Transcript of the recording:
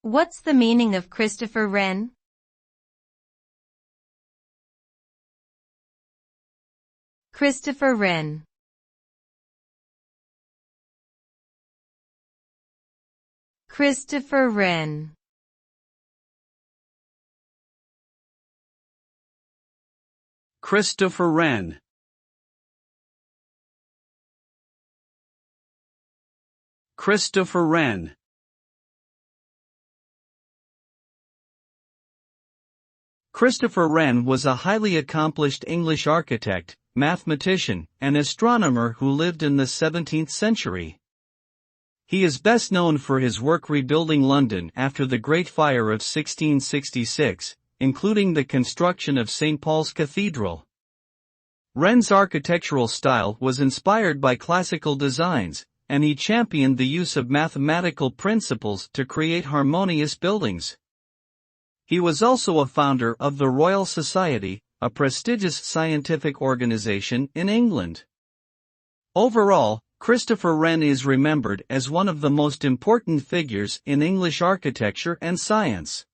What's the meaning of Christopher Wren? Christopher Wren. Christopher Wren. Christopher Wren. Christopher Wren. Christopher Wren was a highly accomplished English architect, mathematician, and astronomer who lived in the 17th century. He is best known for his work rebuilding London after the Great Fire of 1666, including the construction of St. Paul's Cathedral. Wren's architectural style was inspired by classical designs, and he championed the use of mathematical principles to create harmonious buildings. He was also a founder of the Royal Society, a prestigious scientific organization in England. Overall, Christopher Wren is remembered as one of the most important figures in English architecture and science.